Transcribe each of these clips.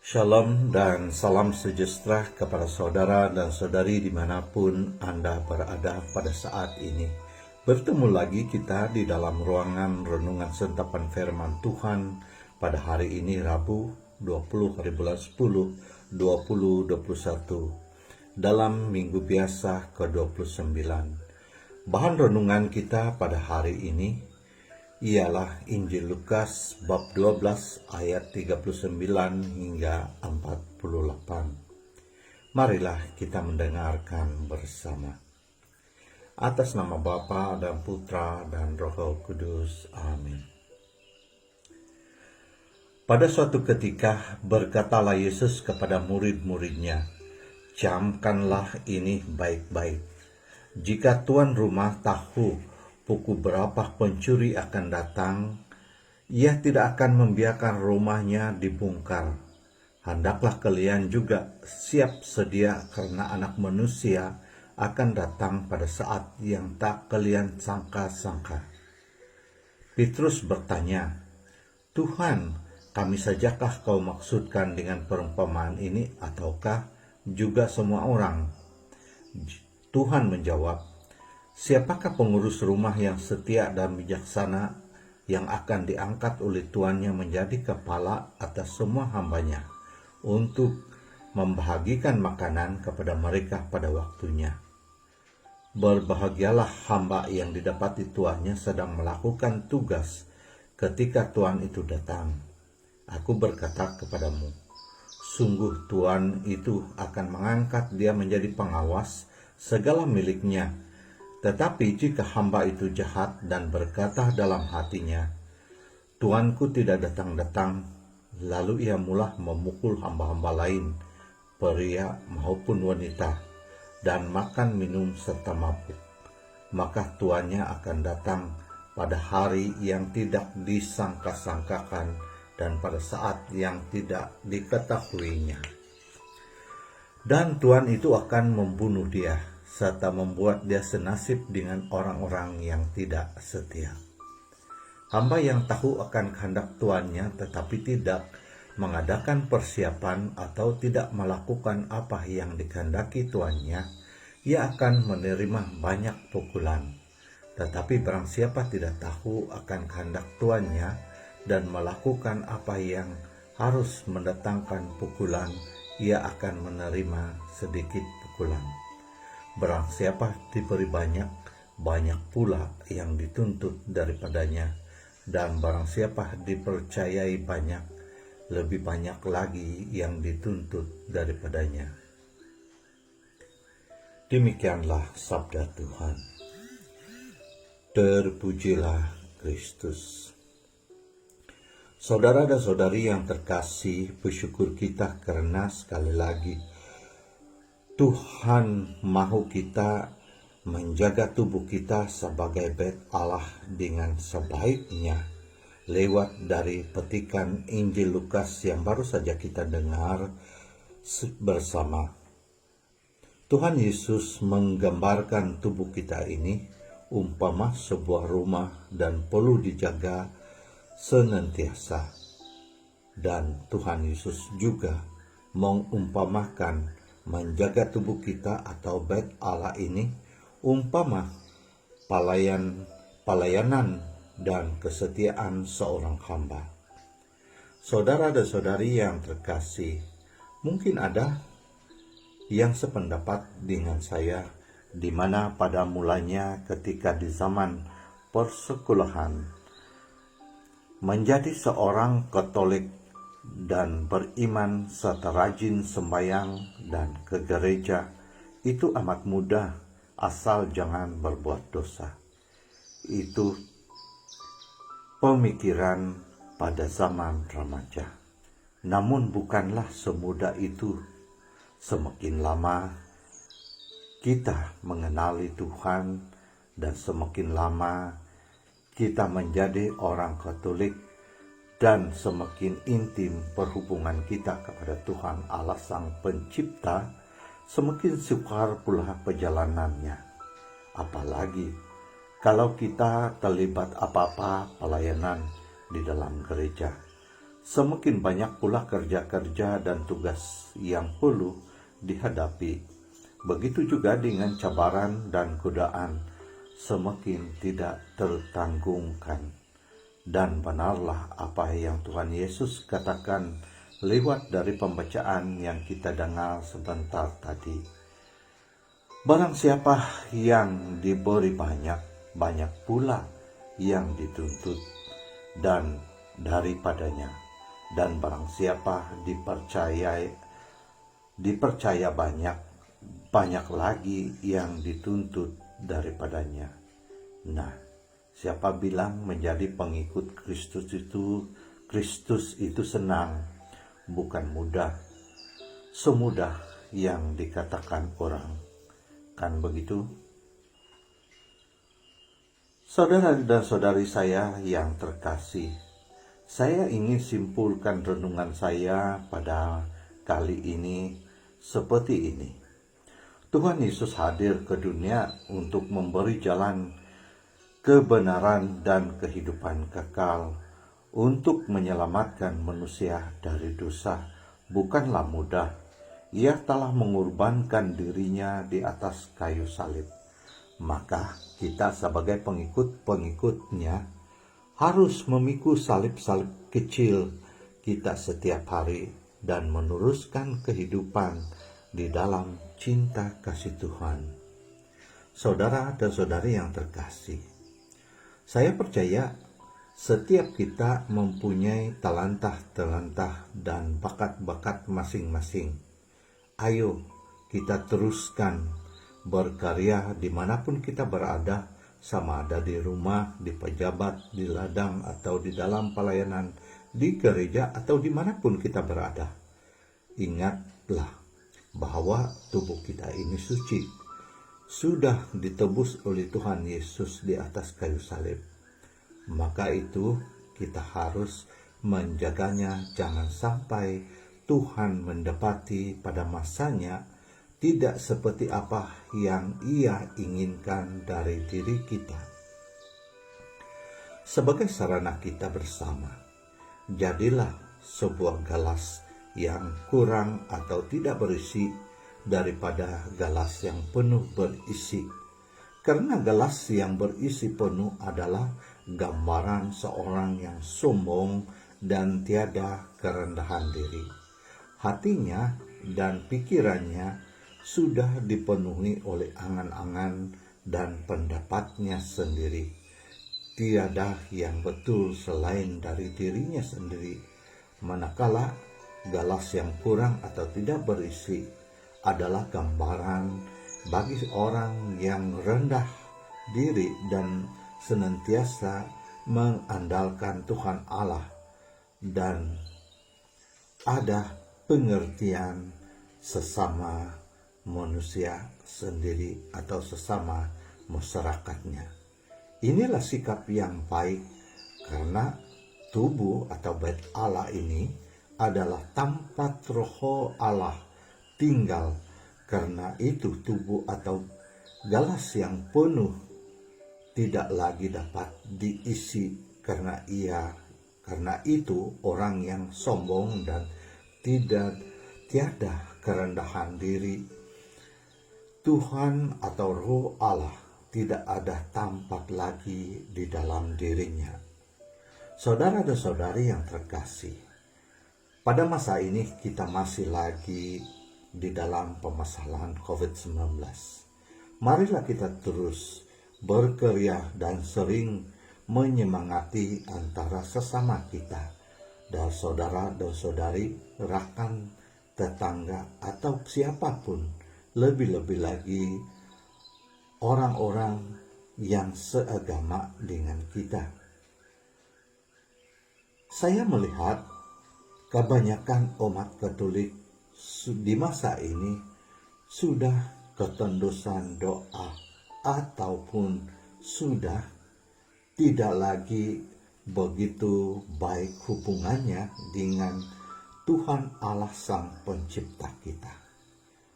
Shalom dan salam sejahtera kepada saudara dan saudari dimanapun Anda berada pada saat ini. Bertemu lagi kita di dalam ruangan renungan sentapan firman Tuhan pada hari ini Rabu 20 hari bulan 10 2021 dalam minggu biasa ke-29. Bahan renungan kita pada hari ini ialah Injil Lukas bab 12 ayat 39 hingga 48. Marilah kita mendengarkan bersama. Atas nama Bapa dan Putra dan Roh Kudus. Amin. Pada suatu ketika berkatalah Yesus kepada murid-muridnya, "Camkanlah ini baik-baik. Jika tuan rumah tahu pukul berapa pencuri akan datang, ia tidak akan membiarkan rumahnya dibongkar. Hendaklah kalian juga siap sedia karena Anak Manusia akan datang pada saat yang tak kalian sangka-sangka." Petrus bertanya, "Tuhan, kami sajakah kau maksudkan dengan perumpamaan ini ataukah juga semua orang?" Tuhan menjawab, "Siapakah pengurus rumah yang setia dan bijaksana yang akan diangkat oleh tuannya menjadi kepala atas semua hambanya untuk membahagikan makanan kepada mereka pada waktunya? Berbahagialah hamba yang didapati tuannya sedang melakukan tugas ketika tuan itu datang. Aku berkata kepadamu, sungguh tuan itu akan mengangkat dia menjadi pengawas segala miliknya. Tetapi jika hamba itu jahat dan berkata dalam hatinya, Tuanku tidak datang-datang, lalu ia mula memukul hamba-hamba lain, pria maupun wanita, dan makan minum serta mabuk, maka tuannya akan datang pada hari yang tidak disangka-sangkakan dan pada saat yang tidak diketahuinya. Dan tuan itu akan membunuh dia, serta membuat dia senasib dengan orang-orang yang tidak setia. Hamba yang tahu akan kehendak tuannya tetapi tidak mengadakan persiapan atau tidak melakukan apa yang dikehendaki tuannya, ia akan menerima banyak pukulan. Tetapi barang siapa tidak tahu akan kehendak tuannya dan melakukan apa yang harus mendatangkan pukulan, ia akan menerima sedikit pukulan. Barang siapa diberi banyak, banyak pula yang dituntut daripadanya. Dan barang siapa dipercayai banyak, lebih banyak lagi yang dituntut daripadanya." Demikianlah sabda Tuhan. Terpujilah Kristus. Saudara dan saudari yang terkasih, bersyukur kita karena sekali lagi Tuhan mahu kita menjaga tubuh kita sebagai bait Allah dengan sebaiknya lewat dari petikan Injil Lukas yang baru saja kita dengar bersama. Tuhan Yesus menggambarkan tubuh kita ini umpama sebuah rumah dan perlu dijaga senantiasa. Dan Tuhan Yesus juga mengumpamakan menjaga tubuh kita atau bait Allah ini umpama pelayanan dan kesetiaan seorang hamba. Saudara dan saudari yang terkasih, mungkin ada yang sependapat dengan saya di mana pada mulanya ketika di zaman persekolahan menjadi seorang Katolik dan beriman serta rajin sembahyang dan ke gereja itu amat mudah asal jangan berbuat dosa. Itu pemikiran pada zaman remaja. Namun bukanlah semudah itu. Semakin lama kita mengenali Tuhan dan semakin lama kita menjadi orang Katolik dan semakin intim perhubungan kita kepada Tuhan Allah Sang Pencipta, semakin sukar pula perjalanannya. Apalagi kalau kita terlibat apa-apa pelayanan di dalam gereja. semakin banyak pula kerja-kerja dan tugas yang perlu dihadapi. Begitu juga dengan cabaran dan godaan semakin tidak tertanggungkan. Dan benarlah apa yang Tuhan Yesus katakan lewat dari pembacaan yang kita dengar sebentar tadi. Barang siapa yang diberi banyak, banyak pula yang dituntut dan daripadanya. Dan barang siapa dipercaya banyak, banyak lagi yang dituntut daripadanya. Nah, siapa bilang menjadi pengikut Kristus itu senang? Bukan mudah, semudah yang dikatakan orang. Kan begitu? Saudara dan saudari saya yang terkasih, saya ingin simpulkan renungan saya pada kali ini seperti ini. Tuhan Yesus hadir ke dunia untuk memberi jalan kebenaran dan kehidupan kekal, untuk menyelamatkan manusia dari dosa. Bukanlah mudah. Ia telah mengorbankan dirinya di atas kayu salib. Maka kita sebagai pengikut-pengikutnya harus memikul salib-salib kecil kita setiap hari dan meneruskan kehidupan di dalam cinta kasih Tuhan. Saudara dan saudari yang terkasih, saya percaya setiap kita mempunyai talenta-talenta dan bakat-bakat masing-masing. Ayo kita teruskan berkarya dimanapun kita berada, sama ada di rumah, di pejabat, di ladang, atau di dalam pelayanan, di gereja, atau dimanapun kita berada. Ingatlah bahwa tubuh kita ini suci, sudah ditebus oleh Tuhan Yesus di atas kayu salib. Maka itu kita harus menjaganya, jangan sampai Tuhan mendapati pada masanya tidak seperti apa yang Ia inginkan dari diri kita. Sebagai sarana kita bersama, jadilah sebuah gelas yang kurang atau tidak berisi daripada gelas yang penuh berisi. Karena gelas yang berisi penuh adalah gambaran seorang yang sombong dan tiada kerendahan diri. Hatinya dan pikirannya sudah dipenuhi oleh angan-angan dan pendapatnya sendiri. Tiada yang betul selain dari dirinya sendiri. Manakala gelas yang kurang atau tidak berisi adalah gambaran bagi orang yang rendah diri dan senantiasa mengandalkan Tuhan Allah dan ada pengertian sesama manusia sendiri atau sesama masyarakatnya. Inilah sikap yang baik, karena tubuh atau bait Allah ini adalah tempat roh Allah tinggal. Karena itu tubuh atau gelas yang penuh tidak lagi dapat diisi karena itu orang yang sombong dan tiada kerendahan diri, Tuhan atau Roh Allah tidak ada tempat lagi di dalam dirinya. Saudara dan saudari yang terkasih, pada masa ini kita masih lagi di dalam permasalahan COVID-19. Marilah kita terus berkarya dan sering menyemangati antara sesama kita, dan saudara dan saudari, rekan, tetangga, atau siapapun, lebih-lebih lagi orang-orang yang seagama dengan kita. Saya melihat kebanyakan umat Katolik di masa ini sudah ketendusan doa ataupun sudah tidak lagi begitu baik hubungannya dengan Tuhan Allah Sang Pencipta kita.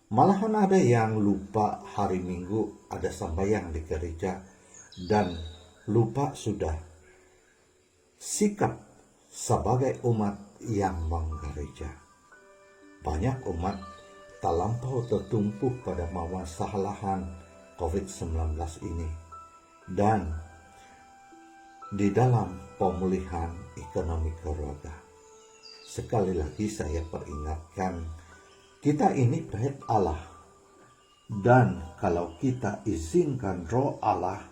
Malahan ada yang lupa hari Minggu ada sembahyang di gereja dan lupa sudah sikap sebagai umat yang menggereja. Banyak umat tak lampau tertumpu pada permasalahan COVID-19 ini, dan di dalam pemulihan ekonomi keluarga. Sekali lagi saya peringatkan, kita ini bait Allah, dan kalau kita izinkan Roh Allah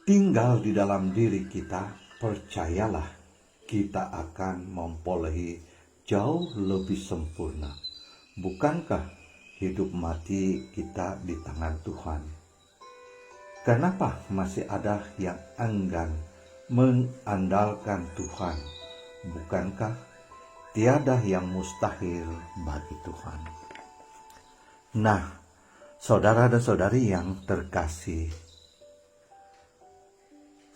tinggal di dalam diri kita, percayalah kita akan memperoleh jauh lebih sempurna. Bukankah hidup mati kita di tangan Tuhan? Kenapa masih ada yang enggan mengandalkan Tuhan? Bukankah tiada yang mustahil bagi Tuhan? Nah, saudara dan saudari yang terkasih,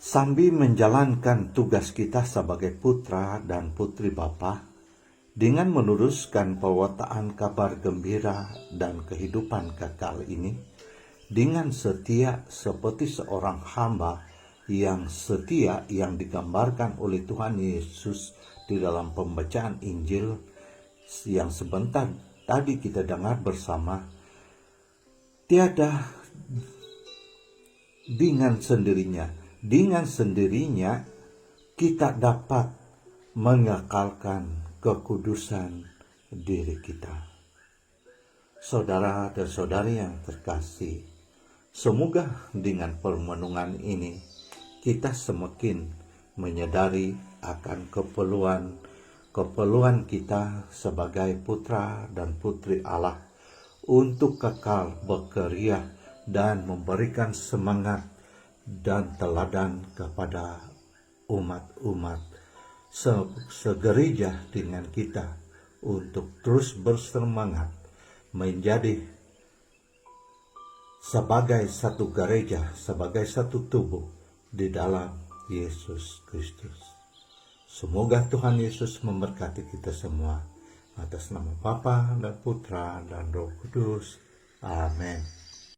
sambil menjalankan tugas kita sebagai putra dan putri Bapa, dengan meneruskan pewartaan kabar gembira dan kehidupan kekal ini, dengan setia seperti seorang hamba yang setia yang digambarkan oleh Tuhan Yesus di dalam pembacaan Injil yang sebentar tadi kita dengar bersama, tiada dengan sendirinya kita dapat mengekalkan kekudusan diri kita. Saudara dan saudari yang terkasih, semoga dengan permenungan ini kita semakin menyadari akan keperluan kita sebagai putra dan putri Allah untuk kekal berkarya dan memberikan semangat dan teladan kepada umat-umat segereja dengan kita untuk terus bersemangat menjadi sebagai satu gereja, sebagai satu tubuh di dalam Yesus Kristus. Semoga Tuhan Yesus memberkati kita semua, atas nama Bapa dan Putra dan Roh Kudus. Amin.